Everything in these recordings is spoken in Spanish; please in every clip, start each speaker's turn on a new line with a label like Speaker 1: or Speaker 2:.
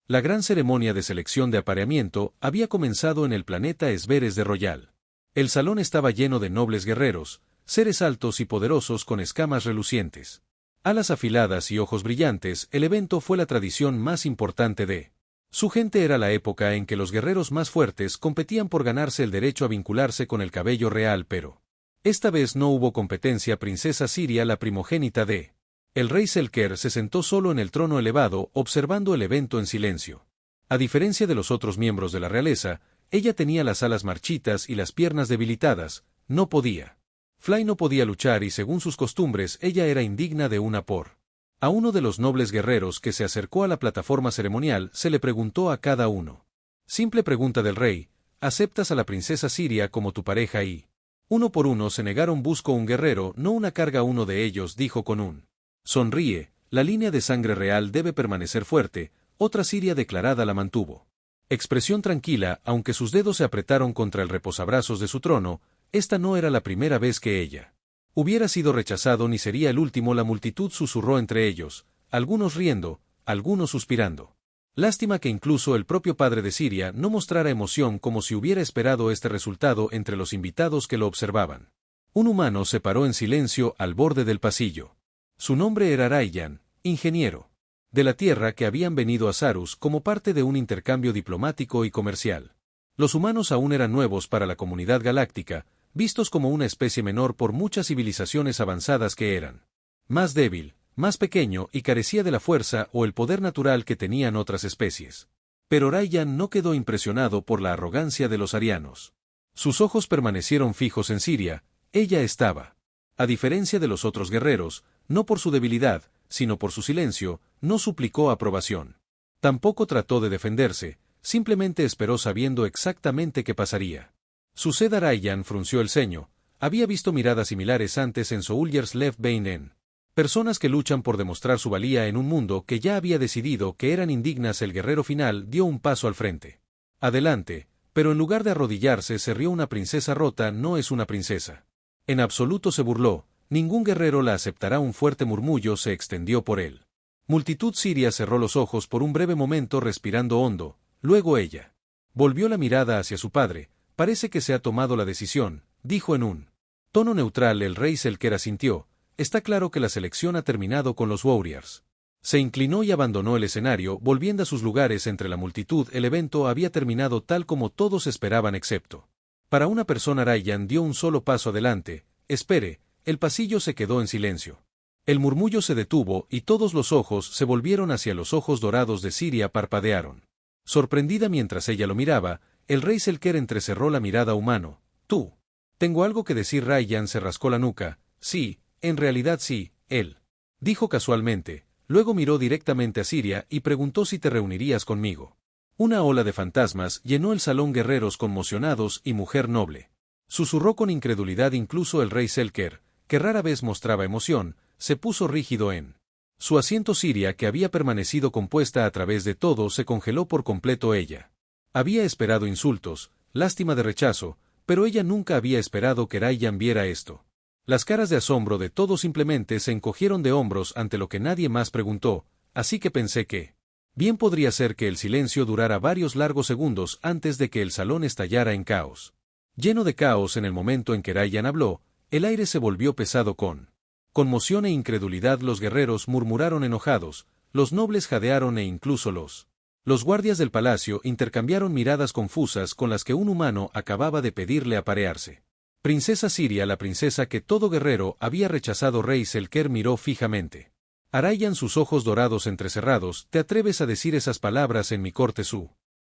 Speaker 1: La gran ceremonia de selección de apareamiento había comenzado en el planeta Esberes de Royal. El salón estaba lleno de nobles guerreros, seres altos y poderosos con escamas relucientes. Alas afiladas y ojos brillantes, el evento fue la tradición más importante de su gente. Era la época en que los guerreros más fuertes competían por ganarse el derecho a vincularse con el cabello real, pero esta vez no hubo competencia. Princesa Siria, la primogénita de el rey Selker, se sentó solo en el trono elevado, observando el evento en silencio. A diferencia de los otros miembros de la realeza, ella tenía las alas marchitas y las piernas debilitadas, no podía. Fly no podía luchar y según sus costumbres ella era indigna de una por. A uno de los nobles guerreros que se acercó a la plataforma ceremonial se le preguntó a cada uno. Simple pregunta del rey, ¿aceptas a la princesa Siria como tu pareja? Y uno por uno se negaron. Busco un guerrero, no una carga. Uno de ellos dijo con un sonríe, la línea de sangre real debe permanecer fuerte. Otra Siria declarada la mantuvo. Expresión tranquila, aunque sus dedos se apretaron contra el reposabrazos de su trono. Esta no era la primera vez que ella hubiera sido rechazado ni sería el último. La multitud susurró entre ellos, algunos riendo, algunos suspirando. Lástima que incluso el propio padre de Siria no mostrara emoción, como si hubiera esperado este resultado entre los invitados que lo observaban. Un humano se paró en silencio al borde del pasillo. Su nombre era Rayyan, ingeniero de la Tierra, que habían venido a Sarus como parte de un intercambio diplomático y comercial. Los humanos aún eran nuevos para la comunidad galáctica, vistos como una especie menor por muchas civilizaciones avanzadas que eran más débil, más pequeño y carecía de la fuerza o el poder natural que tenían otras especies. Pero Rayyan no quedó impresionado por la arrogancia de los arianos. Sus ojos permanecieron fijos en Siria. Ella estaba, a diferencia de los otros guerreros, no por su debilidad, sino por su silencio, no suplicó aprobación. Tampoco trató de defenderse, simplemente esperó sabiendo exactamente qué pasaría. Suceda. Rayyan frunció el ceño. Había visto miradas similares antes en Soldiers Left Behind. Personas que luchan por demostrar su valía en un mundo que ya había decidido que eran indignas. El guerrero final dio un paso al frente. Adelante, pero en lugar de arrodillarse se rió. Una princesa rota no es una princesa. En absoluto, se burló. Ningún guerrero la aceptará. Un fuerte murmullo se extendió por él. Multitud siria cerró los ojos por un breve momento, respirando hondo. Luego ella volvió la mirada hacia su padre. Parece que se ha tomado la decisión, dijo en un tono neutral. El rey Selker asintió. Está claro que la selección ha terminado con los Warriors. Se inclinó y abandonó el escenario, volviendo a sus lugares entre la multitud. El evento había terminado tal como todos esperaban, excepto para una persona. Rayyan dio un solo paso adelante. Espere. El pasillo se quedó en silencio. El murmullo se detuvo y todos los ojos se volvieron hacia los ojos dorados de Siria. Parpadearon. Sorprendida mientras ella lo miraba, el rey Selker entrecerró la mirada. Humano, tú. Tengo algo que decir. Rayyan se rascó la nuca. Sí, en realidad sí, él dijo casualmente. Luego miró directamente a Siria y preguntó si te reunirías conmigo. Una ola de fantasmas llenó el salón. Guerreros conmocionados y mujer noble. Susurró con incredulidad. Incluso el rey Selker, que rara vez mostraba emoción, se puso rígido en su asiento. Siria, que había permanecido compuesta a través de todo, se congeló por completo. Ella había esperado insultos, lástima de rechazo, pero ella nunca había esperado que Rayyan viera esto. Las caras de asombro de todos simplemente se encogieron de hombros ante lo que nadie más preguntó, así que pensé que bien podría ser que el silencio durara varios largos segundos antes de que el salón estallara en caos. Lleno de caos. En el momento en que Rayyan habló, el aire se volvió pesado con conmoción e incredulidad. Los guerreros murmuraron enojados, los nobles jadearon e incluso los guardias del palacio intercambiaron miradas confusas con las que un humano acababa de pedirle aparearse. Princesa Siria, la princesa que todo guerrero había rechazado. Rey Selker miró fijamente a Rayyan, sus ojos dorados entrecerrados. ¿Te atreves a decir esas palabras en mi corte?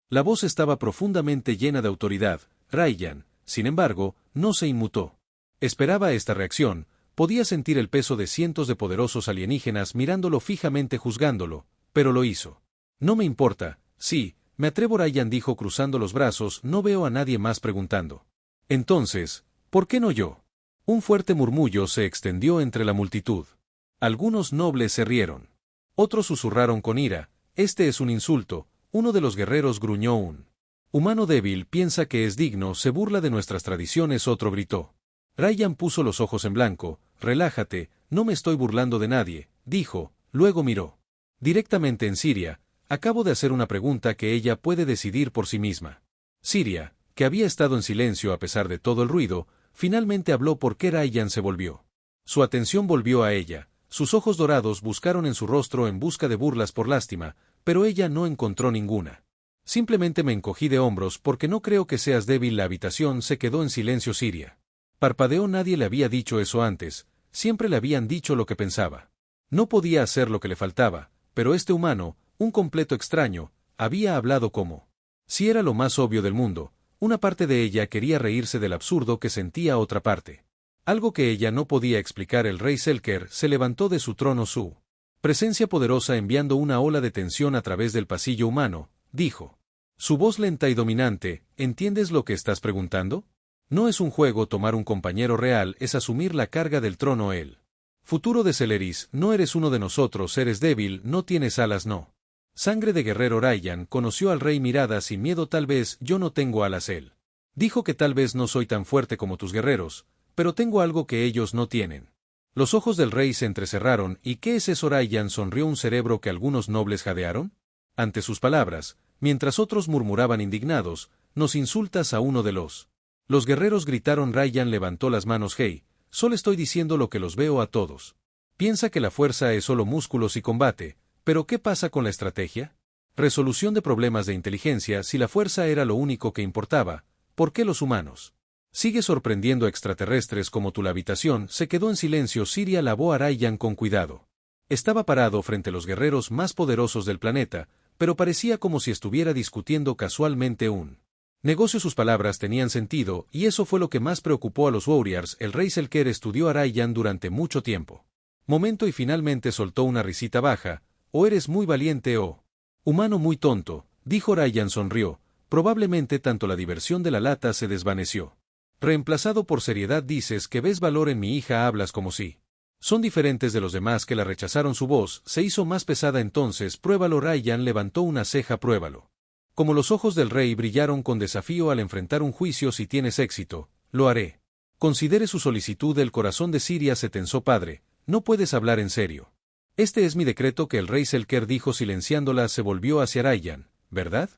Speaker 1: La voz estaba profundamente llena de autoridad. Rayyan, sin embargo, no se inmutó. Esperaba esta reacción. Podía sentir el peso de cientos de poderosos alienígenas mirándolo fijamente, juzgándolo, pero lo hizo. No me importa. Sí, me atrevo. Rayyan dijo cruzando los brazos. No veo a nadie más preguntando. Entonces, ¿por qué no yo? Un fuerte murmullo se extendió entre la multitud. Algunos nobles se rieron. Otros susurraron con ira. Este es un insulto. Uno de los guerreros gruñó. Un humano débil piensa que es digno, se burla de nuestras tradiciones. Otro gritó. Rayyan puso los ojos en blanco. Relájate, no me estoy burlando de nadie, dijo. Luego miró directamente en Siria. Acabo de hacer una pregunta que ella puede decidir por sí misma. Siria, que había estado en silencio a pesar de todo el ruido, finalmente habló porque Rayyan se volvió. Su atención volvió a ella, sus ojos dorados buscaron en su rostro en busca de burlas por lástima, pero ella no encontró ninguna. Simplemente me encogí de hombros porque no creo que seas débil. La habitación se quedó en silencio. Siria parpadeó. Nadie le había dicho eso antes, siempre le habían dicho lo que pensaba. No podía hacer lo que le faltaba, pero este humano, un completo extraño, había hablado como si era lo más obvio del mundo. Una parte de ella quería reírse del absurdo que sentía otra parte. Algo que ella no podía explicar. El rey Selker se levantó de su trono, su presencia poderosa enviando una ola de tensión a través del pasillo humano, dijo. Su voz lenta y dominante, ¿entiendes lo que estás preguntando? No es un juego tomar un compañero real, es asumir la carga del trono. El futuro de Celeris, no eres uno de nosotros, eres débil, no tienes alas. No. Sangre de guerrero. Rayyan conoció al rey mirada sin miedo. Tal vez yo no tengo alas. Él dijo que tal vez no soy tan fuerte como tus guerreros, pero tengo algo que ellos no tienen. Los ojos del rey se entrecerraron. ¿Y qué es eso? Rayyan sonrió. ¿Un cerebro que algunos nobles jadearon? Ante sus palabras, mientras otros murmuraban indignados, nos insultas a uno de los guerreros gritaron. Rayyan levantó las manos. Hey, solo estoy diciendo lo que los veo a todos. Piensa que la fuerza es solo músculos y combate, pero ¿qué pasa con la estrategia? Resolución de problemas de inteligencia. Si la fuerza era lo único que importaba, ¿por qué los humanos? Sigue sorprendiendo a extraterrestres como tú. La habitación se quedó en silencio. Siria lavó a Rayyan con cuidado. Estaba parado frente a los guerreros más poderosos del planeta, pero parecía como si estuviera discutiendo casualmente un negocio. Sus palabras tenían sentido, y eso fue lo que más preocupó a los Warriors. El rey Selker estudió a Rayyan durante mucho tiempo. Momento y finalmente soltó una risita baja. O eres muy valiente o humano muy tonto, dijo. Rayyan sonrió. Probablemente tanto la diversión de la lata se desvaneció. Reemplazado por seriedad. Dices que ves valor en mi hija. Hablas como si son diferentes de los demás que la rechazaron. Su voz se hizo más pesada. Entonces pruébalo. Rayyan levantó una ceja. Pruébalo. Como los ojos del rey brillaron con desafío al enfrentar un juicio. Si tienes éxito, lo haré. Considere su solicitud. El corazón de Siria se tensó. Padre, no puedes hablar en serio. Este es mi decreto. Que el rey Selker dijo silenciándola. Se volvió hacia Rayyan, ¿verdad?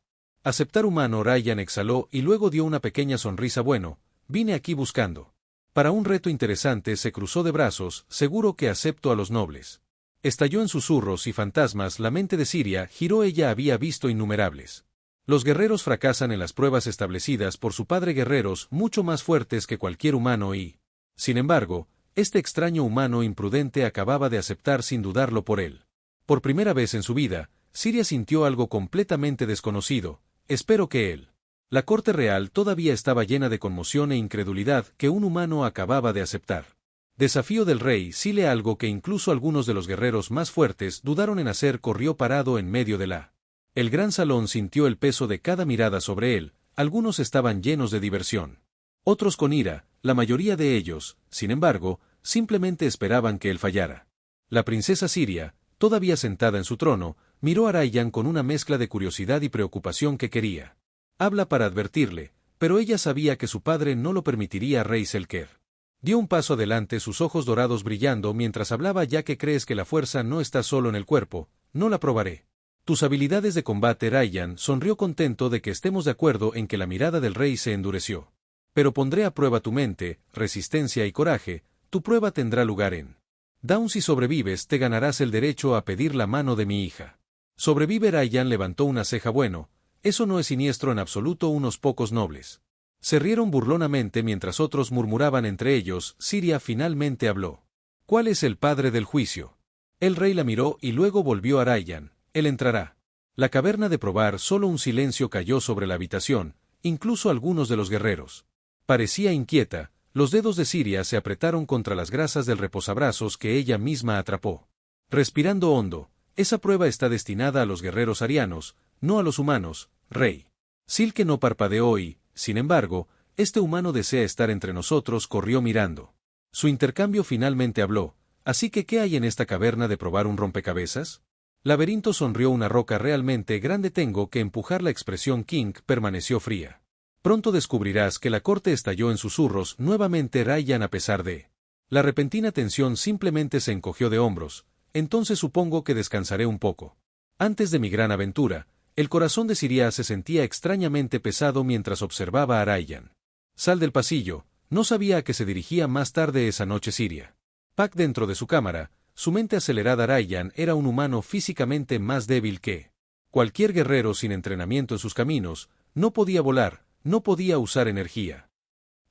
Speaker 1: Aceptar. Humano. Rayyan exhaló y luego dio una pequeña sonrisa. Bueno, vine aquí buscando para un reto interesante. Se cruzó de brazos. Seguro que acepto a los nobles. Estalló en susurros y fantasmas. La mente de Siria giró. Ella había visto innumerables. Los guerreros fracasan en las pruebas establecidas por su padre. Guerreros mucho más fuertes que cualquier humano y, sin embargo, este extraño humano imprudente acababa de aceptar sin dudarlo por él. Por primera vez en su vida, Siria sintió algo completamente desconocido. Espero que él. La corte real todavía estaba llena de conmoción e incredulidad que un humano acababa de aceptar. Desafío del rey. Sile, algo que incluso algunos de los guerreros más fuertes dudaron en hacer. Corrió parado en medio de el gran salón. Sintió el peso de cada mirada sobre él. Algunos estaban llenos de diversión. Otros con ira. La mayoría de ellos, sin embargo, simplemente esperaban que él fallara. La princesa Siria, todavía sentada en su trono, miró a Rayyan con una mezcla de curiosidad y preocupación. Que quería habla para advertirle, pero ella sabía que su padre no lo permitiría. Rey Selker dio un paso adelante, sus ojos dorados brillando mientras hablaba. Ya que crees que la fuerza no está solo en el cuerpo, no la probaré. Tus habilidades de combate. Rayyan sonrió contento de que estemos de acuerdo en que la mirada del rey se endureció. Pero pondré a prueba tu mente, resistencia y coraje. Tu prueba tendrá lugar en Dawn. Si sobrevives, te ganarás el derecho a pedir la mano de mi hija. ¿Sobrevive? Rayyan levantó una ceja. Bueno, eso no es siniestro en absoluto. Unos pocos nobles se rieron burlonamente mientras otros murmuraban entre ellos. Siria finalmente habló. ¿Cuál es el padre del juicio? El rey la miró y luego volvió a Rayyan. Él entrará. La caverna de probar. Solo un silencio cayó sobre la habitación, incluso algunos de los guerreros. Parecía inquieta. Los dedos de Siria se apretaron contra las grasas del reposabrazos que ella misma atrapó. Respirando hondo. Esa prueba está destinada a los guerreros arianos, no a los humanos, rey. Silke no parpadeó y, sin embargo, este humano desea estar entre nosotros. Corrió mirando. Su intercambio. Finalmente habló. Así que, ¿qué hay en esta caverna de probar? ¿Un rompecabezas? Laberinto. Sonrió. Una roca realmente grande. Tengo que empujar. La expresión King permaneció fría. Pronto descubrirás que la corte estalló en susurros nuevamente. Rayyan, a pesar de la repentina tensión, simplemente se encogió de hombros. Entonces supongo que descansaré un poco. Antes de mi gran aventura, el corazón de Siria se sentía extrañamente pesado mientras observaba a Ryan. Sal del pasillo, no sabía a qué se dirigía más tarde esa noche Siria. Pac dentro de su cámara, su mente acelerada. Ryan era un humano físicamente más débil que cualquier guerrero sin entrenamiento en sus caminos, no podía volar, no podía usar energía.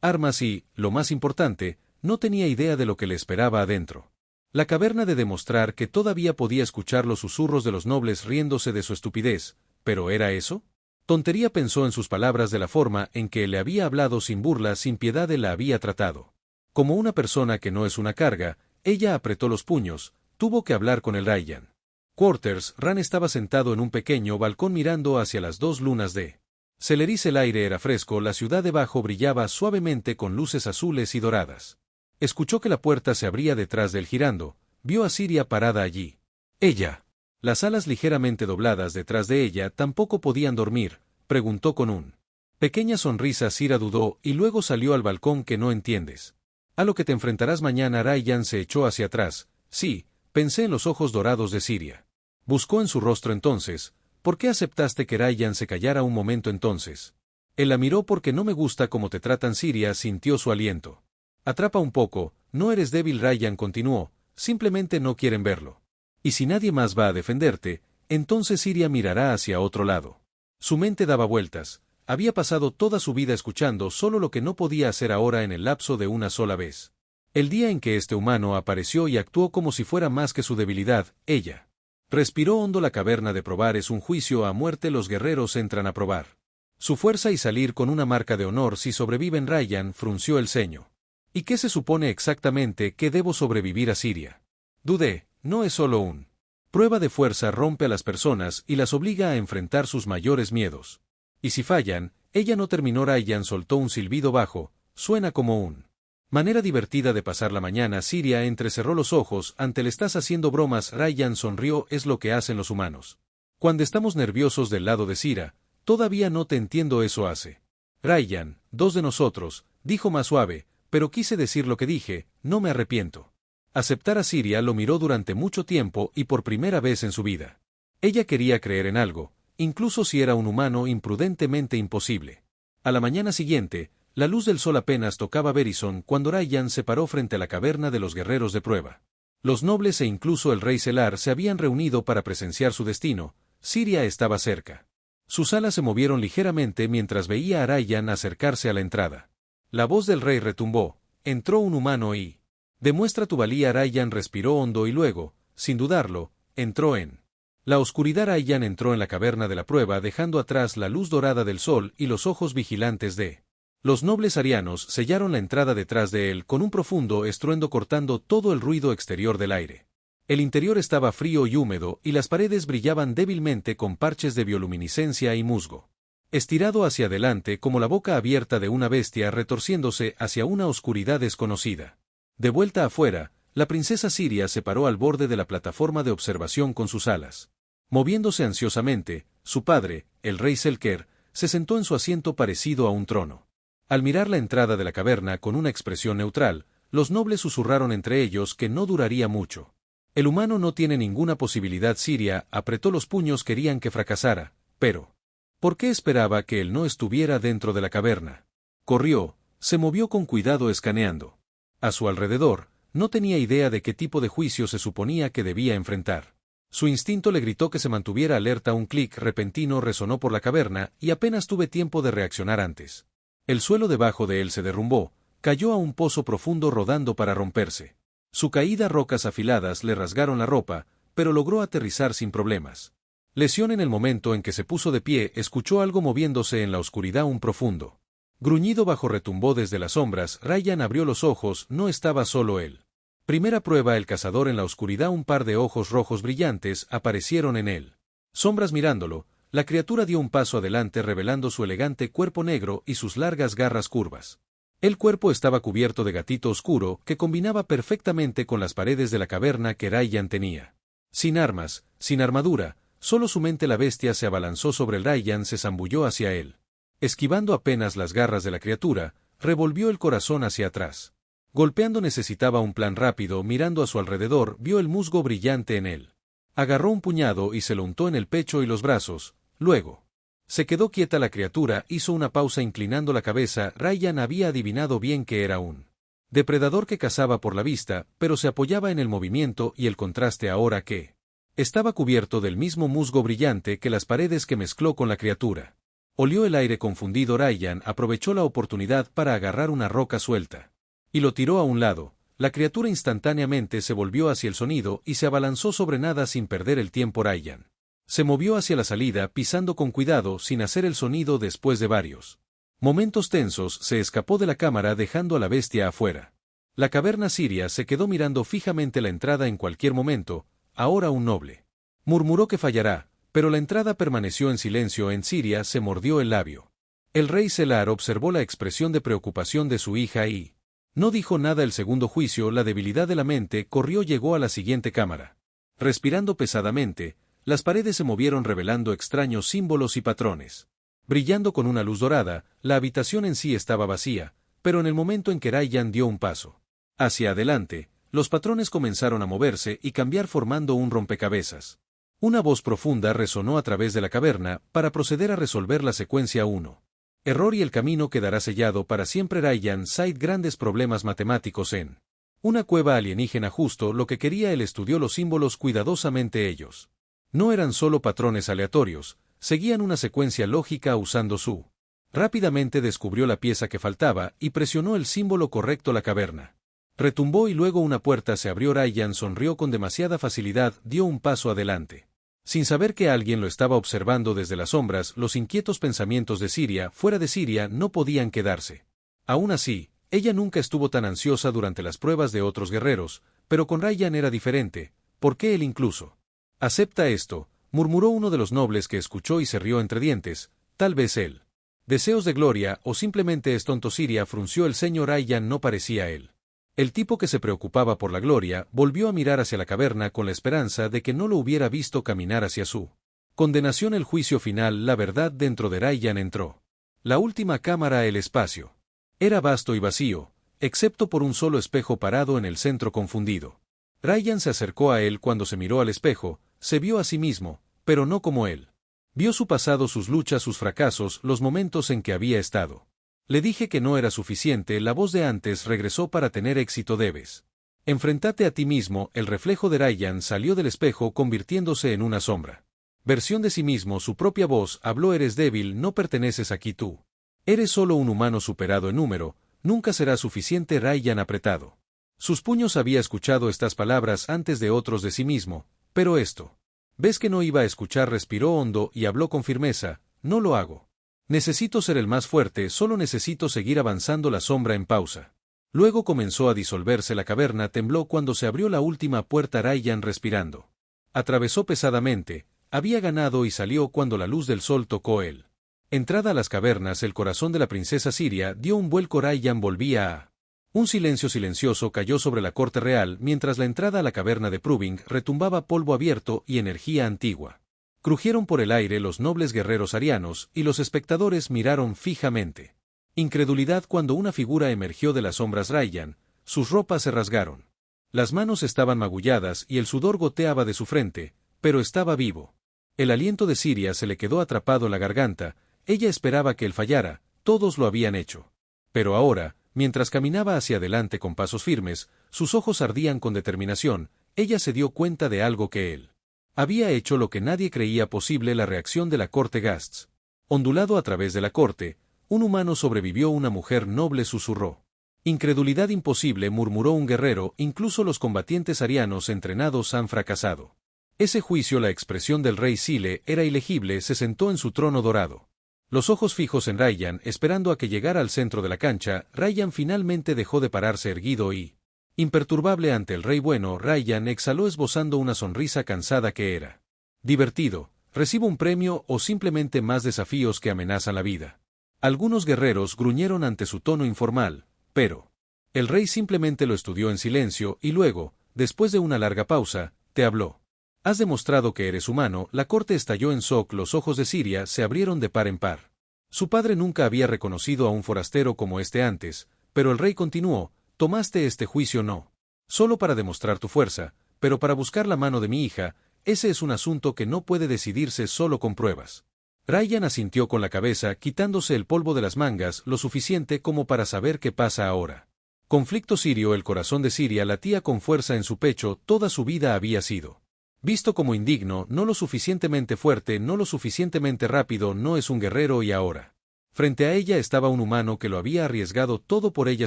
Speaker 1: Armas y, lo más importante, no tenía idea de lo que le esperaba adentro. La caverna de demostrar que todavía podía escuchar los susurros de los nobles riéndose de su estupidez, ¿pero era eso? Tontería pensó en sus palabras de la forma en que le había hablado sin burla, sin piedad él la había tratado. Como una persona que no es una carga, ella apretó los puños, tuvo que hablar con el Ryan. Quarters, Ran estaba sentado en un pequeño balcón mirando hacia las dos lunas de Celeris. El aire era fresco, la ciudad debajo brillaba suavemente con luces azules y doradas. Escuchó que la puerta se abría detrás de él girando, vio a Siria parada allí. Ella. Las alas ligeramente dobladas detrás de ella tampoco podían dormir, preguntó con un pequeña sonrisa. Siria dudó y luego salió al balcón. ¿Que no entiendes? A lo que te enfrentarás mañana. Ryan se echó hacia atrás. Sí, pensé en los ojos dorados de Siria. Buscó en su rostro entonces. ¿Por qué aceptaste que Ryan se callara un momento entonces? Él la miró. Porque no me gusta cómo te tratan. Siria sintió su aliento. Atrapa un poco, no eres débil. Ryan continuó, simplemente no quieren verlo. Y si nadie más va a defenderte, entonces Siria mirará hacia otro lado. Su mente daba vueltas, había pasado toda su vida escuchando solo lo que no podía hacer ahora en el lapso de una sola vez. El día en que este humano apareció y actuó como si fuera más que su debilidad, ella. Respiró hondo. La caverna de probar es un juicio a muerte. Los guerreros entran a probar su fuerza y salir con una marca de honor si sobreviven. Ryan frunció el ceño. ¿Y qué se supone exactamente que debo sobrevivir a Siria? Dudé, no es solo un prueba de fuerza. Rompe a las personas y las obliga a enfrentar sus mayores miedos. Y si fallan, ella no terminó. Ryan soltó un silbido bajo, suena como un manera divertida de pasar la mañana. Siria entrecerró los ojos ante el estás haciendo bromas. Ryan sonrió. Es lo que hacen los humanos cuando estamos nerviosos del lado de Siria. Todavía no te entiendo. Eso hace Ryan, dos de nosotros, dijo más suave. Pero quise decir lo que dije, no me arrepiento. Aceptar a Siria lo miró durante mucho tiempo y por primera vez en su vida. Ella quería creer en algo, incluso si era un humano imprudentemente imposible. A la mañana siguiente, la luz del sol apenas tocaba Verizon cuando Ryan se paró frente a la caverna de los guerreros de prueba. Los nobles e incluso el rey Selar se habían reunido para presenciar su destino. Siria estaba cerca. Sus alas se movieron ligeramente mientras veía a Ryan acercarse a la entrada. La voz del rey retumbó, entró un humano y demuestra tu valía. Ryan respiró hondo y luego, sin dudarlo, entró en la oscuridad. Ryan entró en la caverna de la prueba dejando atrás la luz dorada del sol y los ojos vigilantes de los nobles arianos sellaron la entrada detrás de él con un profundo estruendo cortando todo el ruido exterior del aire. El interior estaba frío y húmedo y las paredes brillaban débilmente con parches de bioluminiscencia y musgo. Estirado hacia adelante como la boca abierta de una bestia retorciéndose hacia una oscuridad desconocida. De vuelta afuera, la princesa Siria se paró al borde de la plataforma de observación con sus alas. Moviéndose ansiosamente, su padre, el rey Selker, se sentó en su asiento parecido a un trono. Al mirar la entrada de la caverna con una expresión neutral, los nobles susurraron entre ellos que no duraría mucho. El humano no tiene ninguna posibilidad. Siria apretó los puños. Querían que fracasara, pero ¿por qué esperaba que él no estuviera dentro de la caverna? Corrió, se movió con cuidado escaneando. A su alrededor, no tenía idea de qué tipo de juicio se suponía que debía enfrentar. Su instinto le gritó que se mantuviera alerta. Un clic repentino resonó por la caverna y apenas tuve tiempo de reaccionar antes. El suelo debajo de él se derrumbó, cayó a un pozo profundo rodando para romperse. Su caída, rocas afiladas le rasgaron la ropa, pero logró aterrizar sin problemas. Lesión en el momento en que se puso de pie, escuchó algo moviéndose en la oscuridad. Un profundo gruñido bajo retumbó desde las sombras. Ryan abrió los ojos. No estaba solo él. Primera prueba. El cazador en la oscuridad. Un par de ojos rojos brillantes aparecieron en él. Sombras mirándolo, la criatura dio un paso adelante revelando su elegante cuerpo negro y sus largas garras curvas. El cuerpo estaba cubierto de gatito oscuro que combinaba perfectamente con las paredes de la caverna que Ryan tenía. Sin armas, sin armadura, solo su mente. La bestia se abalanzó sobre el Ryan, se zambulló hacia él. Esquivando apenas las garras de la criatura, revolvió el corazón hacia atrás. Golpeando necesitaba un plan rápido. Mirando a su alrededor, vio el musgo brillante en él. Agarró un puñado y se lo untó en el pecho y los brazos, luego. Se quedó quieta la criatura, hizo una pausa inclinando la cabeza. Ryan había adivinado bien que era un depredador que cazaba por la vista, pero se apoyaba en el movimiento y el contraste ahora que estaba cubierto del mismo musgo brillante que las paredes que mezcló con la criatura. Olió el aire confundido. Ryan aprovechó la oportunidad para agarrar una roca suelta y lo tiró a un lado. La criatura instantáneamente se volvió hacia el sonido y se abalanzó sobre nada sin perder el tiempo. Ryan se movió hacia la salida pisando con cuidado sin hacer el sonido. Después de varios momentos tensos se escapó de la cámara dejando a la bestia afuera. La caverna siria se quedó mirando fijamente la entrada. En cualquier momento, ahora un noble murmuró que fallará, pero la entrada permaneció en silencio. En Siria se mordió el labio. El rey Selar observó la expresión de preocupación de su hija y no dijo nada. El segundo juicio, la debilidad de la mente, corrió. Llegó a la siguiente cámara. Respirando pesadamente, las paredes se movieron revelando extraños símbolos y patrones. Brillando con una luz dorada, la habitación en sí estaba vacía, pero en el momento en que Ryan dio un paso hacia adelante, los patrones comenzaron a moverse y cambiar formando un rompecabezas. Una voz profunda resonó a través de la caverna para proceder a resolver la secuencia 1. Error y el camino quedará sellado para siempre. Ryan cite grandes problemas matemáticos en una cueva alienígena. Justo lo que quería. Él estudió los símbolos cuidadosamente. Ellos no eran solo patrones aleatorios, seguían una secuencia lógica usando su. Rápidamente descubrió la pieza que faltaba y presionó el símbolo correcto. La caverna retumbó y luego una puerta se abrió. Ryan sonrió con demasiada facilidad, dio un paso adelante. Sin saber que alguien lo estaba observando desde las sombras, los inquietos pensamientos de Siria, fuera de Siria, no podían quedarse. Aún así, ella nunca estuvo tan ansiosa durante las pruebas de otros guerreros, pero con Ryan era diferente. ¿Por qué él incluso? Acepta esto, murmuró uno de los nobles que escuchó y se rió entre dientes. Tal vez él. Deseos de gloria o simplemente es tonto. Siria frunció el ceño. Ryan no parecía él. El tipo que se preocupaba por la gloria volvió a mirar hacia la caverna con la esperanza de que no lo hubiera visto caminar hacia su condenación. El juicio final. La verdad dentro de Ryan entró. La última cámara. El espacio era vasto y vacío, excepto por un solo espejo parado en el centro. Confundido, Ryan se acercó a él. Cuando se miró al espejo, se vio a sí mismo, pero no como él. Vio su pasado, sus luchas, sus fracasos, los momentos en que había estado. Le dije que no era suficiente. La voz de antes regresó. Para tener éxito debes enfrentarte a ti mismo. El reflejo de Ryan salió del espejo convirtiéndose en una sombra. Versión de sí mismo. Su propia voz habló. Eres débil, no perteneces aquí tú. Eres solo un humano superado en número, nunca será suficiente. Ryan apretado sus puños. Había escuchado estas palabras antes de otros de sí mismo, pero esto. ¿Ves que no iba a escuchar? Respiró hondo y habló con firmeza. No lo hago. Necesito ser el más fuerte, solo necesito seguir avanzando. La sombra en pausa. Luego comenzó a disolverse la caverna. Tembló cuando se abrió la última puerta. Ryan respirando atravesó pesadamente. Había ganado y salió cuando la luz del sol tocó él. Entrada a las cavernas. El corazón de la princesa Siria dio un vuelco. Ryan volvía a. Un silencio silencioso cayó sobre la corte real mientras la entrada a la caverna de Proving retumbaba polvo abierto y energía antigua. Crujieron por el aire los nobles guerreros arianos y los espectadores miraron fijamente. Incredulidad cuando una figura emergió de las sombras. Ryan, sus ropas se rasgaron. Las manos estaban magulladas y el sudor goteaba de su frente, pero estaba vivo. El aliento de Siria se le quedó atrapado en la garganta. Ella esperaba que él fallara, todos lo habían hecho. Pero ahora, mientras caminaba hacia adelante con pasos firmes, sus ojos ardían con determinación. Ella se dio cuenta de algo que él había hecho, lo que nadie creía posible. La reacción de la corte. Gasts ondulado a través de la corte. Un humano sobrevivió. Una mujer noble susurró. Incredulidad. Imposible, murmuró un guerrero. Incluso los combatientes arianos entrenados han fracasado. Ese juicio. La expresión del rey Sile era ilegible. Se sentó en su trono dorado. Los ojos fijos en Ryan, esperando a que llegara al centro de la cancha. Ryan finalmente dejó de pararse erguido y imperturbable ante el rey bueno. Ryan exhaló esbozando una sonrisa cansada. Que era divertido. ¿Recibo un premio o simplemente más desafíos que amenazan la vida? Algunos guerreros gruñeron ante su tono informal, pero el rey simplemente lo estudió en silencio y luego, después de una larga pausa, te habló. Has demostrado que eres humano. La corte estalló en shock. Los ojos de Siria se abrieron de par en par. Su padre nunca había reconocido a un forastero como este antes, pero el rey continuó. Tomaste este juicio no solo para demostrar tu fuerza, pero para buscar la mano de mi hija. ese es un asunto que no puede decidirse solo con pruebas. Rayyan asintió con la cabeza, quitándose el polvo de las mangas lo suficiente como para saber qué pasa ahora. Conflicto sirio. El corazón de Siria latía con fuerza en su pecho. Toda su vida había sido visto como indigno, no lo suficientemente fuerte, no lo suficientemente rápido, no es un guerrero, y ahora frente a ella estaba un humano que lo había arriesgado todo por ella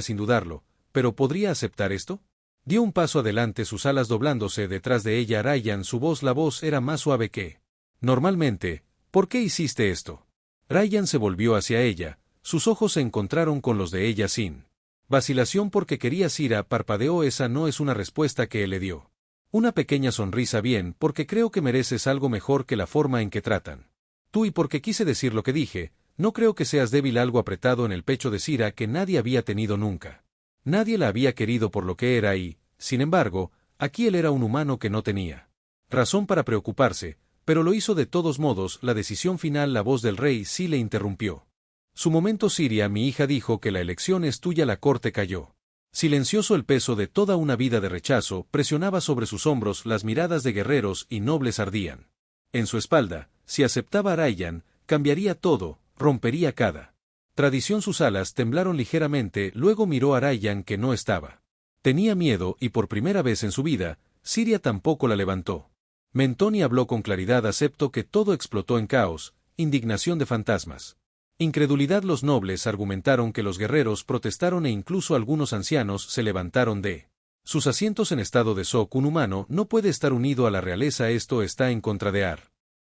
Speaker 1: sin dudarlo. ¿Pero podría aceptar esto? Dio un paso adelante, sus alas doblándose detrás de ella. Rayyan, la voz era más suave que normalmente. ¿Por qué hiciste esto? Rayyan se volvió hacia ella, sus ojos se encontraron con los de ella sin vacilación. Porque quería Sira, parpadeó. Esa no es una respuesta que él le dio. Una pequeña sonrisa. Bien, porque creo que mereces algo mejor que la forma en que tratan. Tú, y porque quise decir lo que dije, no creo que seas débil. Algo apretado en el pecho de Sira que nadie había tenido nunca. Nadie la había querido por lo que era y, sin embargo, aquí él era un humano que no tenía razón para preocuparse, pero lo hizo de todos modos. La decisión final. La voz del rey sí le interrumpió. Su momento. Siria, mi hija dijo que la elección es tuya. La corte cayó. Silencioso. El peso de toda una vida de rechazo presionaba sobre sus hombros. Las miradas de guerreros y nobles ardían en su espalda. Si aceptaba a Rayyan, cambiaría todo, rompería cada tradición. Sus alas temblaron ligeramente, luego miró a Rayyan, que no estaba. Tenía miedo, y por primera vez en su vida, Siria tampoco la levantó. Mentón y habló con claridad. Acepto que todo explotó en caos, indignación de fantasmas. Incredulidad. Los nobles argumentaron que los guerreros protestaron e incluso algunos ancianos se levantaron de sus asientos en estado de shock. Un humano no puede estar unido a la realeza. Esto está en contra de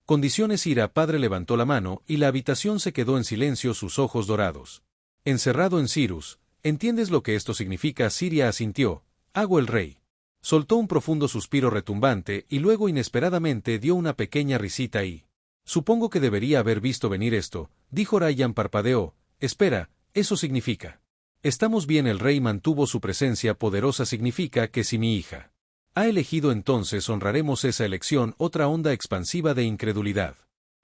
Speaker 1: condiciones. Ira, padre, levantó la mano y la habitación se quedó en silencio, sus ojos dorados. Encerrado en Cyrus, ¿entiendes lo que esto significa? Siria asintió. Hago. El rey soltó un profundo suspiro retumbante y luego inesperadamente dio una pequeña risita y supongo que debería haber visto venir esto, dijo Rayyan. Parpadeó. Espera, eso significa estamos bien. El rey mantuvo su presencia poderosa. Significa que si mi hija ha elegido, entonces honraremos esa elección. Otra onda expansiva de incredulidad.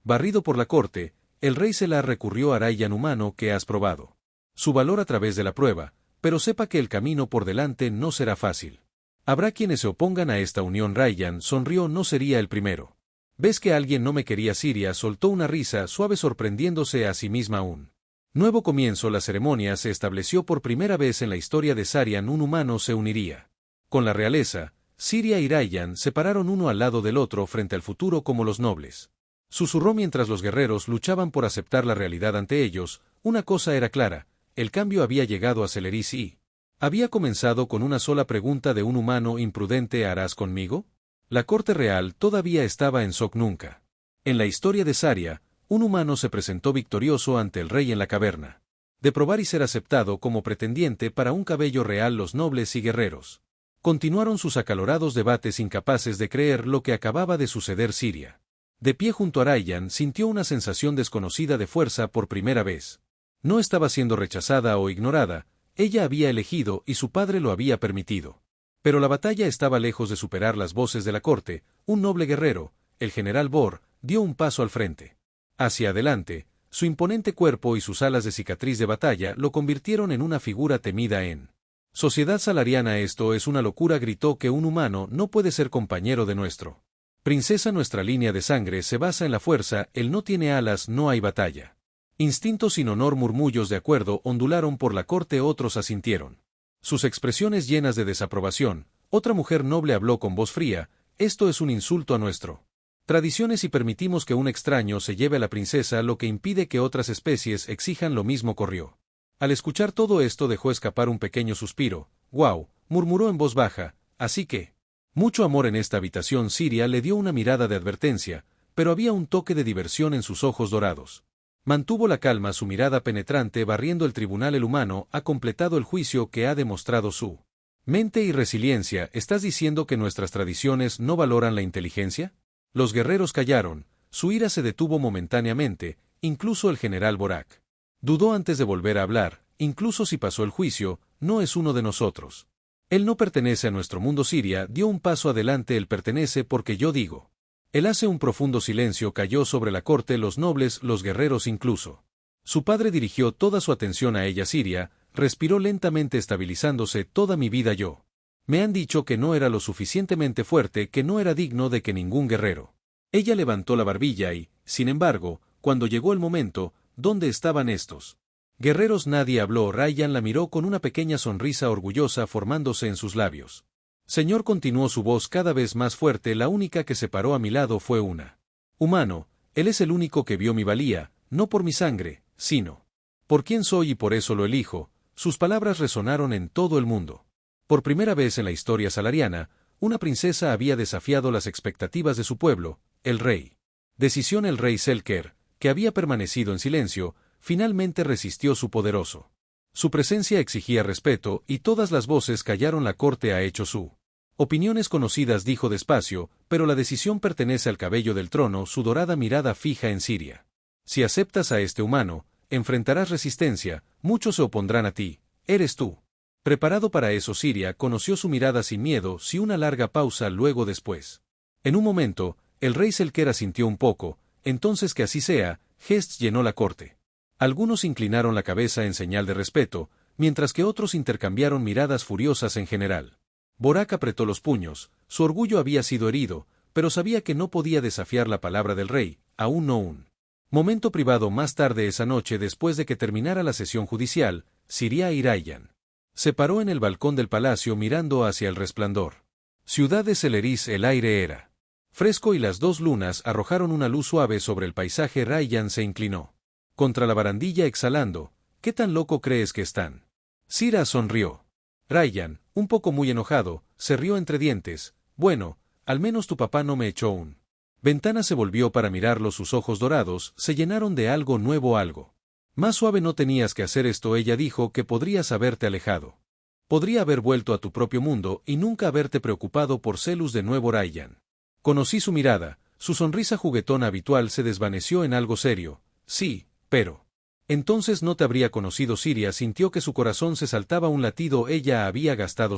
Speaker 1: Barrido por la corte, el rey Selar recurrió a Rayyan. Humano, que has probado su valor a través de la prueba, pero sepa que el camino por delante no será fácil. Habrá quienes se opongan a esta unión. Rayyan sonrió. No sería el primero. ¿Ves que alguien no me quería? Siria soltó una risa suave, sorprendiéndose a sí misma. Un nuevo comienzo. La ceremonia se estableció por primera vez en la historia de Sarian. Un humano se uniría con la realeza. Siria y Rayyan se pararon uno al lado del otro frente al futuro como los nobles. Susurró mientras los guerreros luchaban por aceptar la realidad ante ellos. Una cosa era clara, el cambio había llegado a Celeris y había comenzado con una sola pregunta de un humano imprudente: ¿harás conmigo? La corte real todavía estaba en shock. Nunca en la historia de Saria, un humano se presentó victorioso ante el rey en la caverna. De probar y ser aceptado como pretendiente para un cabello real. Los nobles y guerreros continuaron sus acalorados debates, incapaces de creer lo que acababa de suceder. Siria, de pie junto a Rayyan, sintió una sensación desconocida de fuerza por primera vez. No estaba siendo rechazada o ignorada, ella había elegido y su padre lo había permitido. Pero la batalla estaba lejos de superar las voces de la corte. Un noble guerrero, el general Bor, dio un paso al frente. Hacia adelante, su imponente cuerpo y sus alas de cicatriz de batalla lo convirtieron en una figura temida en sociedad salariana. Esto es una locura, gritó, que un humano no puede ser compañero de nuestro princesa. Nuestra línea de sangre se basa en la fuerza, él no tiene alas, no hay batalla. Instinto sin honor. Murmullos de acuerdo ondularon por la corte, otros asintieron. Sus expresiones llenas de desaprobación. Otra mujer noble habló con voz fría: esto es un insulto a nuestro tradiciones y permitimos que un extraño se lleve a la princesa, lo que impide que otras especies exijan lo mismo. Corrió. Al escuchar todo esto dejó escapar un pequeño suspiro. «Guau», murmuró en voz baja, «así que mucho amor en esta habitación». Siria le dio una mirada de advertencia, pero había un toque de diversión en sus ojos dorados. Mantuvo la calma, su mirada penetrante barriendo el tribunal. El humano ha completado el juicio que ha demostrado su mente y resiliencia. ¿Estás diciendo que nuestras tradiciones no valoran la inteligencia? Los guerreros callaron, su ira se detuvo momentáneamente, incluso el general Borak dudó antes de volver a hablar. Incluso si pasó el juicio, no es uno de nosotros. Él no pertenece a nuestro mundo. Siria dio un paso adelante. Él pertenece porque yo digo. Él hace. Un profundo silencio cayó sobre la corte, los nobles, los guerreros, incluso su padre dirigió toda su atención a ella. Siria respiró lentamente, estabilizándose. Toda mi vida yo Me han dicho que no era lo suficientemente fuerte, que no era digno de que ningún guerrero. Ella levantó la barbilla y, sin embargo, cuando llegó el momento, ¿dónde estaban estos guerreros? Nadie habló. Ryan la miró con una pequeña sonrisa orgullosa formándose en sus labios. Señor, continuó su voz cada vez más fuerte, la única que se paró a mi lado fue una humano. Él es el único que vio mi valía, no por mi sangre, sino por quién soy y por eso lo elijo. Sus palabras resonaron en todo el mundo. Por primera vez en la historia salariana, una princesa había desafiado las expectativas de su pueblo, el rey. Decisión. El rey Selker, que había permanecido en silencio, finalmente resistió su poderoso. Su presencia exigía respeto y todas las voces callaron. La corte ha hecho su opiniones conocidas, dijo despacio, pero la decisión pertenece al cabello del trono, su dorada mirada fija en Siria. Si aceptas a este humano, enfrentarás resistencia, muchos se opondrán a ti. ¿Eres tú preparado para eso? Siria conoció su mirada sin miedo, sin una larga pausa, luego después. En un momento, el rey Selker asintió un poco. Entonces que así sea. Gests llenó la corte. Algunos inclinaron la cabeza en señal de respeto, mientras que otros intercambiaron miradas furiosas en general. Borak apretó los puños, su orgullo había sido herido, pero sabía que no podía desafiar la palabra del rey, aún no. Un momento privado más tarde esa noche, después de que terminara la sesión judicial, Siria y Ryan se paró en el balcón del palacio mirando hacia el resplandor. Ciudad de Seleris. El aire era fresco y las dos lunas arrojaron una luz suave sobre el paisaje. Ryan se inclinó contra la barandilla exhalando. ¿Qué tan loco crees que están? Sira sonrió. Ryan, un poco muy enojado, se rió entre dientes. Bueno, al menos tu papá no me echó un ventana. Se volvió para mirarlo, sus ojos dorados se llenaron de algo nuevo, algo más suave. No tenías que hacer esto, ella dijo, que podrías haberte alejado. Podría haber vuelto a tu propio mundo y nunca haberte preocupado por Selus de nuevo. Ryan conocí su mirada, su sonrisa juguetona habitual se desvaneció en algo serio. Sí, pero entonces no te habría conocido. Siria sintió que su corazón se saltaba un latido. Ella había gastado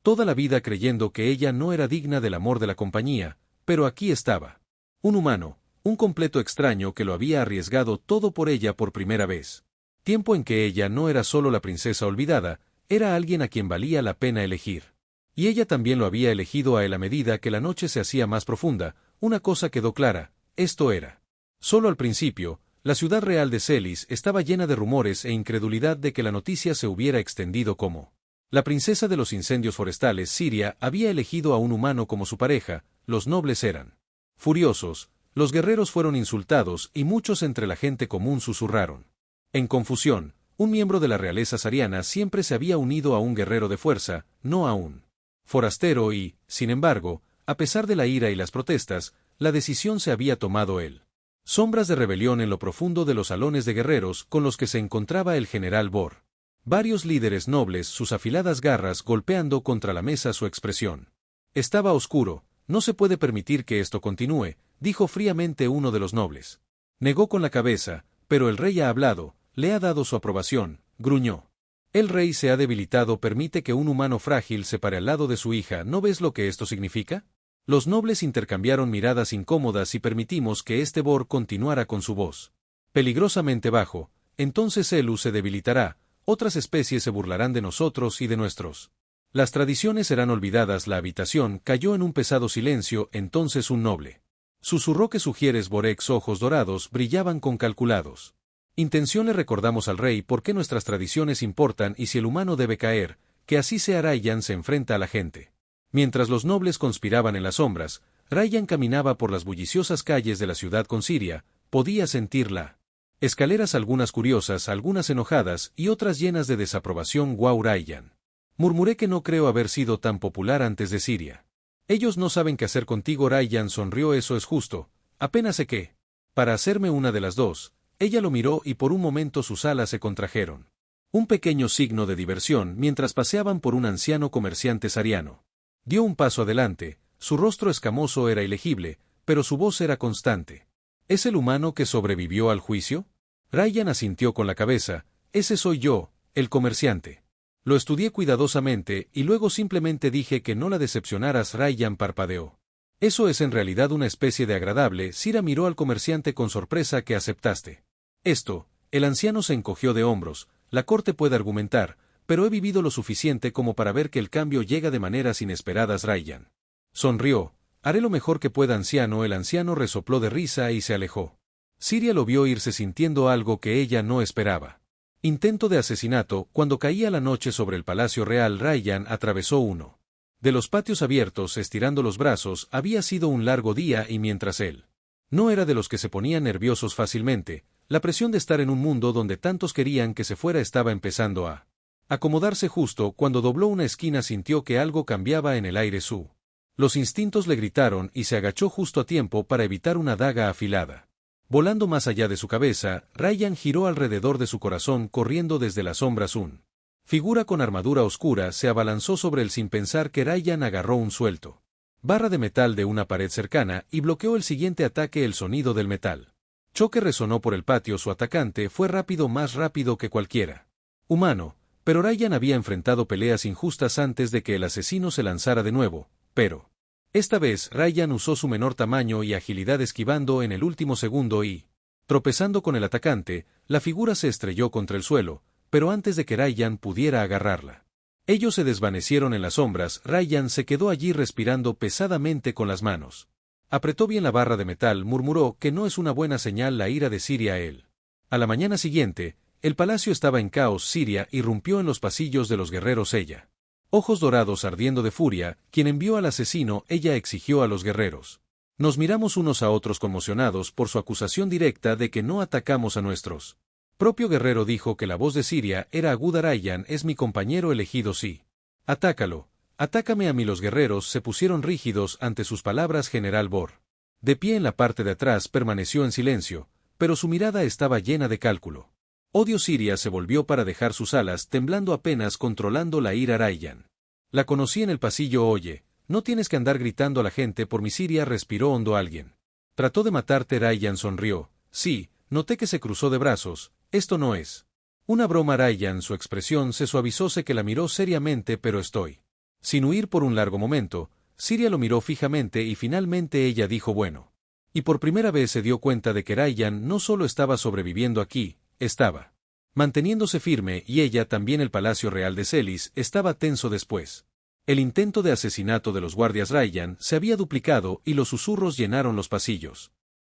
Speaker 1: toda la vida creyendo que ella no era digna del amor de la compañía, pero aquí estaba un humano, un completo extraño que lo había arriesgado todo por ella por primera vez. Tiempo en que ella no era solo la princesa olvidada, era alguien a quien valía la pena elegir. Y ella también lo había elegido a él. A medida que la noche se hacía más profunda, una cosa quedó clara: esto era solo al principio. La ciudad real de Selis estaba llena de rumores e incredulidad de que la noticia se hubiera extendido como la princesa de los incendios forestales. Siria había elegido a un humano como su pareja, los nobles eran furiosos, los guerreros fueron insultados y muchos entre la gente común susurraron en confusión. Un miembro de la realeza sariana siempre se había unido a un guerrero de fuerza, no a un forastero y, sin embargo, a pesar de la ira y las protestas, la decisión se había tomado él. Sombras de rebelión en lo profundo de los salones de guerreros con los que se encontraba el general Bor. Varios líderes nobles, sus afiladas garras golpeando contra la mesa. Su expresión estaba oscuro. No se puede permitir que esto continúe, dijo fríamente uno de los nobles. Negó con la cabeza, pero el rey ha hablado, le ha dado su aprobación, gruñó. El rey se ha debilitado. Permite que un humano frágil se pare al lado de su hija. ¿No ves lo que esto significa? Los nobles intercambiaron miradas incómodas. y permitimos que este Bor continuara con su voz peligrosamente bajo, entonces Selus se debilitará, otras especies se burlarán de nosotros y de nuestros. Las tradiciones serán olvidadas. La habitación cayó en un pesado silencio. Entonces un noble susurró: ¿qué sugieres? Borex, ojos dorados, brillaban con calculados intención. Le recordamos al rey por qué nuestras tradiciones importan y si el humano debe caer, que así sea. Ryan se enfrenta a la gente. Mientras los nobles conspiraban en las sombras, Ryan caminaba por las bulliciosas calles de la ciudad con Siria. Podía sentirla. Escaleras, algunas curiosas, algunas enojadas y otras llenas de desaprobación. Wow, Ryan. Murmuré que no creo haber sido tan popular antes de Siria. Ellos no saben qué hacer contigo. Ryan sonrió. Eso es justo. Apenas sé qué. Para hacerme una de las dos. Ella lo miró y por un momento sus alas se contrajeron. Un pequeño signo de diversión mientras paseaban por un anciano comerciante sariano. Dio un paso adelante, su rostro escamoso era ilegible, pero su voz era constante. ¿Es el humano que sobrevivió al juicio? Ryan asintió con la cabeza. Ese soy yo, el comerciante. Lo estudié cuidadosamente y luego simplemente dije que no la decepcionaras. Ryan parpadeó. Eso es en realidad una especie de agradable. Sira miró al comerciante con sorpresa. ¿Que aceptaste esto? El anciano se encogió de hombros. La corte puede argumentar, pero he vivido lo suficiente como para ver que el cambio llega de maneras inesperadas. Ryan sonrió. Haré lo mejor que pueda, anciano. El anciano resopló de risa y se alejó. Siria lo vio irse sintiendo algo que ella no esperaba. Intento de asesinato. Cuando caía la noche sobre el Palacio Real, Ryan atravesó uno de los patios abiertos estirando los brazos. Había sido un largo día y mientras él no era de los que se ponían nerviosos fácilmente, la presión de estar en un mundo donde tantos querían que se fuera estaba empezando a acomodarse. Justo cuando dobló una esquina sintió que algo cambiaba en el aire. Los instintos le gritaron y se agachó justo a tiempo para evitar una daga afilada. Volando más allá de su cabeza, Ryan giró alrededor de su corazón corriendo desde las sombras. Un figura con armadura oscura se abalanzó sobre él sin pensar que Ryan agarró un suelto barra de metal de una pared cercana y bloqueó el siguiente ataque. El sonido del metal choque resonó por el patio. Su atacante fue rápido, más rápido que cualquiera humano, pero Ryan había enfrentado peleas injustas antes de que el asesino se lanzara de nuevo, pero esta vez Ryan usó su menor tamaño y agilidad esquivando en el último segundo y, tropezando con el atacante, la figura se estrelló contra el suelo, pero antes de que Ryan pudiera agarrarla. Ellos se desvanecieron en las sombras. Ryan se quedó allí respirando pesadamente con las manos. Apretó bien la barra de metal. Murmuró que no es una buena señal la ira de Siria a él. A la mañana siguiente, el palacio estaba en caos. Siria irrumpió en los pasillos de los guerreros. Ella, ojos dorados ardiendo de furia, quien envió al asesino. Ella exigió a los guerreros. Nos miramos unos a otros conmocionados por su acusación directa de que no atacamos a nuestros propio guerrero. Dijo que la voz de Siria era aguda. Ryan es mi compañero elegido. Sí. Atácalo. Atácame a mí. Los guerreros se pusieron rígidos ante sus palabras. General Bor, de pie en la parte de atrás, permaneció en silencio, pero su mirada estaba llena de cálculo. Odio. Siria se volvió para dejar sus alas, temblando apenas controlando la ira. Ryan la conocí en el pasillo. Oye, no tienes que andar gritando a la gente por mi. Siria respiró hondo. Alguien trató de matarte. Ryan sonrió. Sí, noté que se cruzó de brazos. Esto no es una broma. Ryan, su expresión se suavizó. Sé que la miró seriamente, pero estoy sin huir. Por un largo momento, Siria lo miró fijamente y finalmente ella dijo bueno. Y por primera vez se dio cuenta de que Ryan no solo estaba sobreviviendo aquí, estaba manteniéndose firme, y ella también. El Palacio Real de Celis estaba tenso después el intento de asesinato de los guardias. Ryan se había duplicado y los susurros llenaron los pasillos.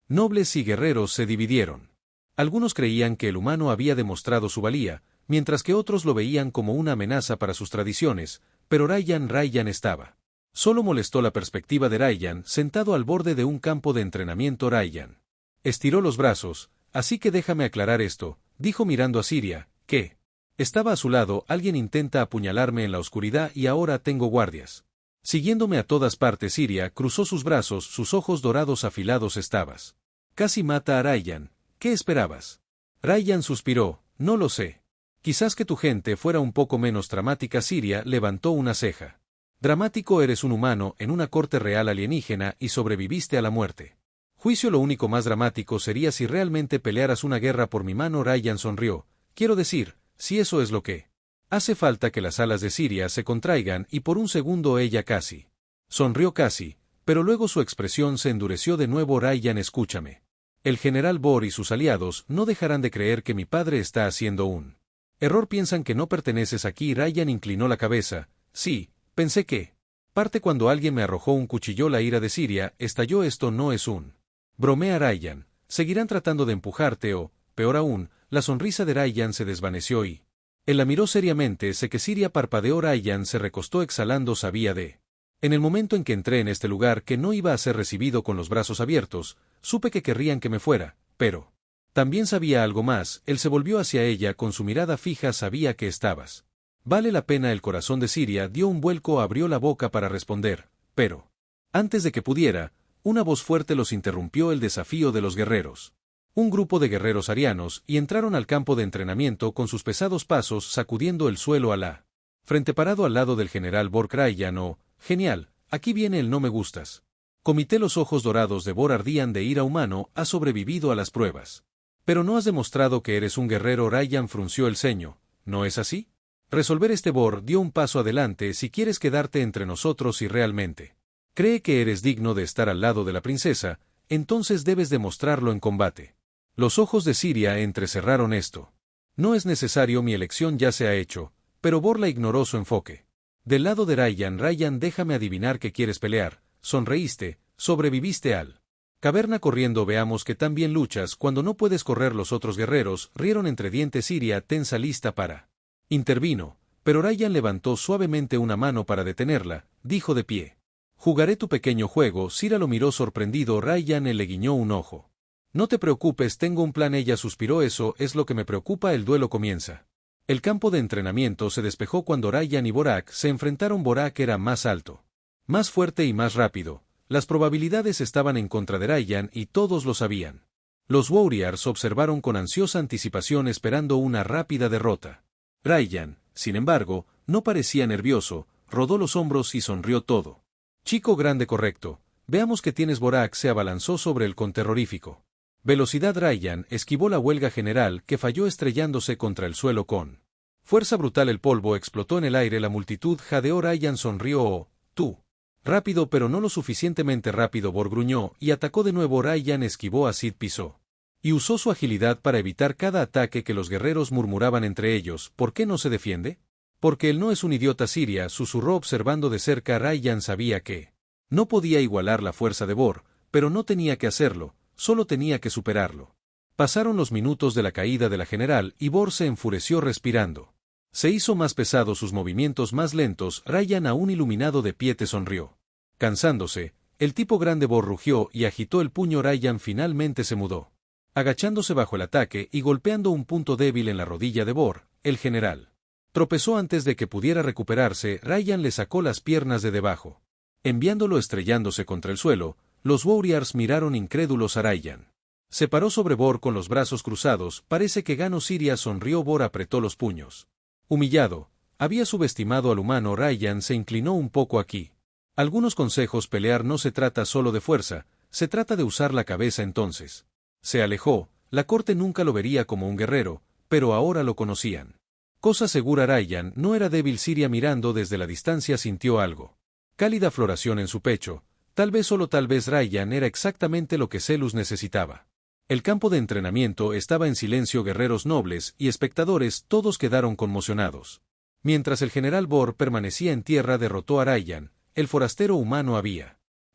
Speaker 1: Nobles y guerreros se dividieron. Algunos creían que el humano había demostrado su valía, mientras que otros lo veían como una amenaza para sus tradiciones, pero Ryan estaba. Solo molestó la perspectiva de Ryan sentado al borde de un campo de entrenamiento. Ryan estiró los brazos. Así que déjame aclarar esto, dijo mirando a Siria, que estaba a su lado. Alguien intenta apuñalarme en la oscuridad y ahora tengo guardias siguiéndome a todas partes. Siria cruzó sus brazos, sus ojos dorados afilados. Estabas casi mata a Ryan. ¿Qué esperabas? Ryan suspiró. No lo sé. Quizás que tu gente fuera un poco menos dramática. Siria levantó una ceja. Dramático. Eres un humano en una corte real alienígena y sobreviviste a la muerte. Juicio. Lo único más dramático sería si realmente pelearas una guerra por mi mano. Ryan sonrió. Quiero decir, si eso es lo que hace falta. Que las alas de Siria se contraigan y por un segundo ella casi sonrió casi, pero luego su expresión se endureció de nuevo. Ryan, escúchame. El general Bor y sus aliados no dejarán de creer que mi padre está haciendo un error. Piensan que no perteneces aquí. Ryan inclinó la cabeza. Sí, pensé que parte cuando alguien me arrojó un cuchillo. La ira de Siria estalló. Esto no es un bromea. Ryan, seguirán tratando de empujarte o, peor aún, la sonrisa de Ryan se desvaneció y él la miró seriamente. Sé que Siria parpadeó. Ryan se recostó exhalando. Sabía de en el momento en que entré en este lugar que no iba a ser recibido con los brazos abiertos. Supe que querrían que me fuera, pero también sabía algo más. Él se volvió hacia ella con su mirada fija. Sabía que estabas. Vale la pena. El corazón de Siria dio un vuelco. Abrió la boca para responder, pero antes de que pudiera, una voz fuerte los interrumpió. El desafío de los guerreros. Un grupo de guerreros arianos y entraron al campo de entrenamiento con sus pesados pasos sacudiendo el suelo a la frente. Parado al lado del general Bor. Ryan, oh, genial, aquí viene el no me gustas. Comité. Los ojos dorados de Bor ardían de ira. Humano, has sobrevivido a las pruebas. Pero no has demostrado que eres un guerrero. Ryan frunció el ceño. ¿No es así? Resolver este. Bor dio un paso adelante. Si quieres quedarte entre nosotros y realmente cree que eres digno de estar al lado de la princesa, entonces debes demostrarlo en combate. Los ojos de Siria entrecerraron. Esto no es necesario. Mi elección ya se ha hecho. pero Borla ignoró su enfoque. Del lado de Ryan, déjame adivinar que quieres pelear, sonreíste, sobreviviste al caverna corriendo. Veamos que tan bien luchas cuando no puedes correr. Los otros guerreros rieron entre dientes. Siria tensa lista para intervino, pero Ryan levantó suavemente una mano para detenerla, dijo de pie. Jugaré tu pequeño juego. Sira lo miró sorprendido. Ryan le guiñó un ojo. No te preocupes, tengo un plan. Ella suspiró. Eso es lo que me preocupa. El duelo comienza. El campo de entrenamiento se despejó cuando Ryan y Borak se enfrentaron. Borak era más alto, más fuerte y más rápido. Las probabilidades estaban en contra de Ryan y todos lo sabían. Los Warriors observaron con ansiosa anticipación esperando una rápida derrota. Ryan, sin embargo, no parecía nervioso, rodó los hombros y sonrió todo. Chico grande correcto, veamos que tienes. Borak se abalanzó sobre él con terrorífico velocidad. Ryan esquivó la huelga general que falló estrellándose contra el suelo con fuerza brutal. El polvo explotó en el aire. La multitud jadeó. Ryan sonrió. Oh, tú. Rápido pero no lo suficientemente rápido. Bor gruñó y atacó de nuevo. Ryan esquivó. Sid pisó y usó su agilidad para evitar cada ataque que los guerreros murmuraban entre ellos. ¿Por qué no se defiende? Porque él no es un idiota. Siria susurró observando de cerca. Ryan sabía que no podía igualar la fuerza de Bor, pero no tenía que hacerlo, solo tenía que superarlo. Pasaron los minutos de la caída de la general y Bor se enfureció respirando. Se hizo más pesado, sus movimientos más lentos. Ryan, aún iluminado de pie, te sonrió. Cansándose, el tipo grande Bor rugió y agitó el puño. Ryan finalmente se mudó, agachándose bajo el ataque y golpeando un punto débil en la rodilla de Bor. El general tropezó antes de que pudiera recuperarse. Ryan le sacó las piernas de debajo, enviándolo estrellándose contra el suelo. Los Warriors miraron incrédulos a Ryan. Se paró sobre Bor con los brazos cruzados. Parece que ganó. Siria sonrió. Bor apretó los puños. Humillado, había subestimado al humano. Ryan se inclinó un poco. Aquí algunos consejos. Pelear no se trata solo de fuerza, se trata de usar la cabeza. Entonces se alejó. La corte nunca lo vería como un guerrero, pero ahora lo conocían. Cosa segura. Ryan no era débil. Siria, mirando desde la distancia, sintió algo. Cálida floración en su pecho. Tal vez, solo tal vez, Ryan era exactamente lo que Zelus necesitaba. El campo de entrenamiento estaba en silencio. Guerreros nobles y espectadores todos quedaron conmocionados. Mientras el general Bor permanecía en tierra, derrotó a Ryan. El forastero humano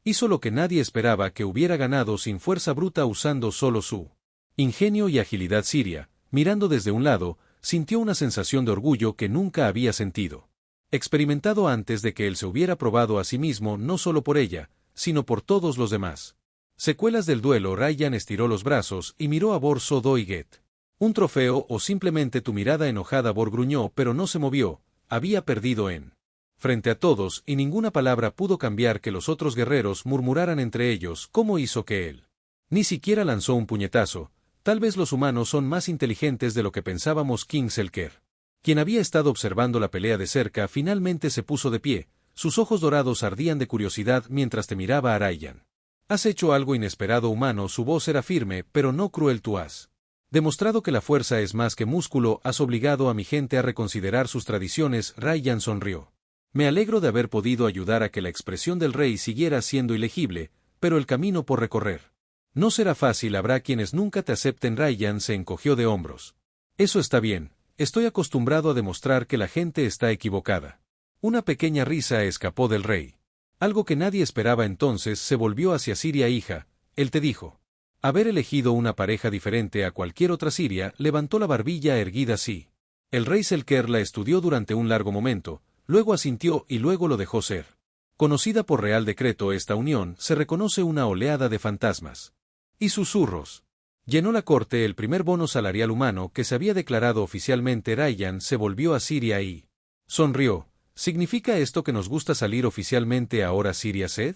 Speaker 1: hizo lo que nadie esperaba que hubiera ganado, sin fuerza bruta, usando solo su ingenio y agilidad. Siria, mirando desde un lado, sintió una sensación de orgullo que nunca había sentido. Experimentado antes de que él se hubiera probado a sí mismo, no solo por ella, sino por todos los demás. Secuelas del duelo. Ryan estiró los brazos y miró a Bor. ¿So doy get un trofeo o simplemente tu mirada enojada? Bor gruñó pero no se movió. Había perdido frente a todos y ninguna palabra pudo cambiar que los otros guerreros murmuraran entre ellos. ¿Cómo hizo que él ni siquiera lanzó un puñetazo? Tal vez los humanos son más inteligentes de lo que pensábamos. King Selker, quien había estado observando la pelea de cerca, finalmente se puso de pie. Sus ojos dorados ardían de curiosidad mientras te miraba a Ryan. Has hecho algo inesperado, humano. Su voz era firme, pero no cruel. Tú has demostrado que la fuerza es más que músculo. Has obligado a mi gente a reconsiderar sus tradiciones. Ryan sonrió. Me alegro de haber podido ayudar a que la expresión del rey siguiera siendo ilegible, pero el camino por recorrer no será fácil. Habrá quienes nunca te acepten. Ryan se encogió de hombros. Eso está bien. Estoy acostumbrado a demostrar que la gente está equivocada. Una pequeña risa escapó del rey. Algo que nadie esperaba. Entonces se volvió hacia Siria. Hija, él te dijo haber elegido una pareja diferente a cualquier otra. Siria levantó la barbilla erguida. Sí. El rey Selker la estudió durante un largo momento, luego asintió y luego lo dejó ser conocida por real decreto. Esta unión se reconoce. Una oleada de fantasmas y susurros llenó la corte. El primer bono salarial humano que se había declarado oficialmente. Ryan se volvió a Siria y sonrió. ¿Significa esto que nos gusta salir oficialmente ahora? Siria sed.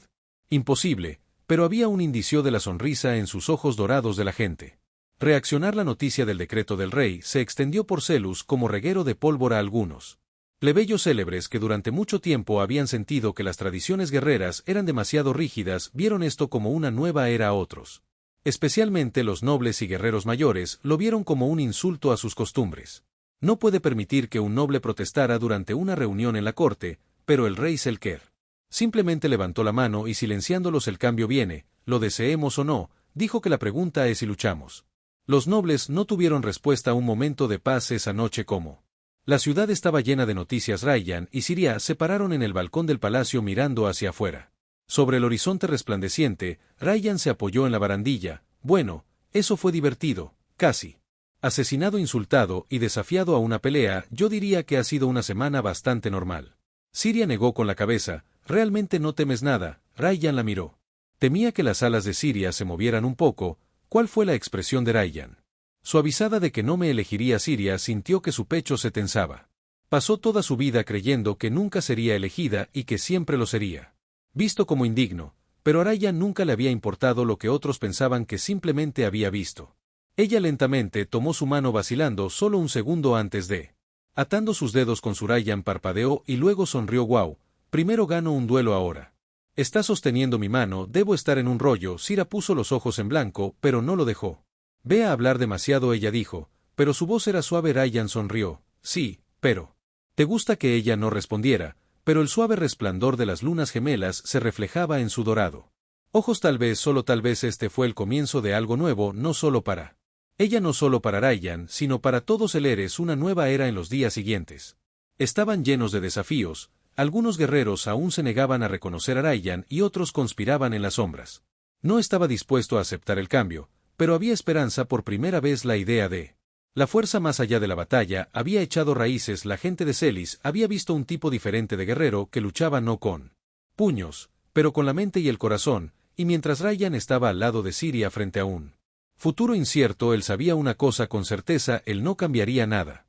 Speaker 1: Imposible, pero había un indicio de la sonrisa en sus ojos dorados de la gente. Reaccionar. La noticia del decreto del rey se extendió por Zelus como reguero de pólvora. Algunos plebeyos célebres que durante mucho tiempo habían sentido que las tradiciones guerreras eran demasiado rígidas vieron esto como una nueva era. Otros, especialmente los nobles y guerreros mayores, lo vieron como un insulto a sus costumbres. No puede permitir que un noble protestara durante una reunión en la corte, pero el rey Selker simplemente levantó la mano y, silenciándolos: el cambio viene, lo deseemos o no, dijo que la pregunta es si luchamos. Los nobles no tuvieron respuesta. Un momento de paz esa noche. Como La ciudad estaba llena de noticias. Ryan y Siria se pararon en el balcón del palacio mirando hacia afuera. Sobre el horizonte resplandeciente, Ryan se apoyó en la barandilla. Bueno, eso fue divertido, casi. Asesinado, insultado y desafiado a una pelea, yo diría que ha sido una semana bastante normal. Siria negó con la cabeza. ¿Realmente no temes nada? Ryan la miró. Temía que las alas de Siria se movieran un poco. ¿Cuál fue la expresión de Ryan? Suavizada de que no me elegiría. Siria sintió que su pecho se tensaba. Pasó toda su vida creyendo que nunca sería elegida y que siempre lo sería. Visto como indigno, pero a Ryan nunca le había importado lo que otros pensaban que simplemente había visto. Ella lentamente tomó su mano vacilando solo un segundo antes de. Atando sus dedos con su Ryan parpadeó y luego sonrió. Wow, primero gano un duelo ahora. Está sosteniendo mi mano, debo estar en un rollo. Sira puso los ojos en blanco, pero no lo dejó. Ve a hablar demasiado, ella dijo, pero su voz era suave. Ryan sonrió. Sí, pero. ¿Te gusta que ella no respondiera? Pero el suave resplandor de las lunas gemelas se reflejaba en su dorado ojos. Tal vez, solo tal vez este fue el comienzo de algo nuevo, no solo para ella, no solo para Ryan, sino para todos. El Eres una nueva era. En los días siguientes estaban llenos de desafíos. Algunos guerreros aún se negaban a reconocer a Ryan y otros conspiraban en las sombras. No estaba dispuesto a aceptar el cambio, pero había esperanza. Por primera vez la idea de la fuerza más allá de la batalla había echado raíces. La gente de Celis había visto un tipo diferente de guerrero que luchaba no con puños, pero con la mente y el corazón, y mientras Ryan estaba al lado de Siria frente a un futuro incierto, él sabía una cosa con certeza: él no cambiaría nada.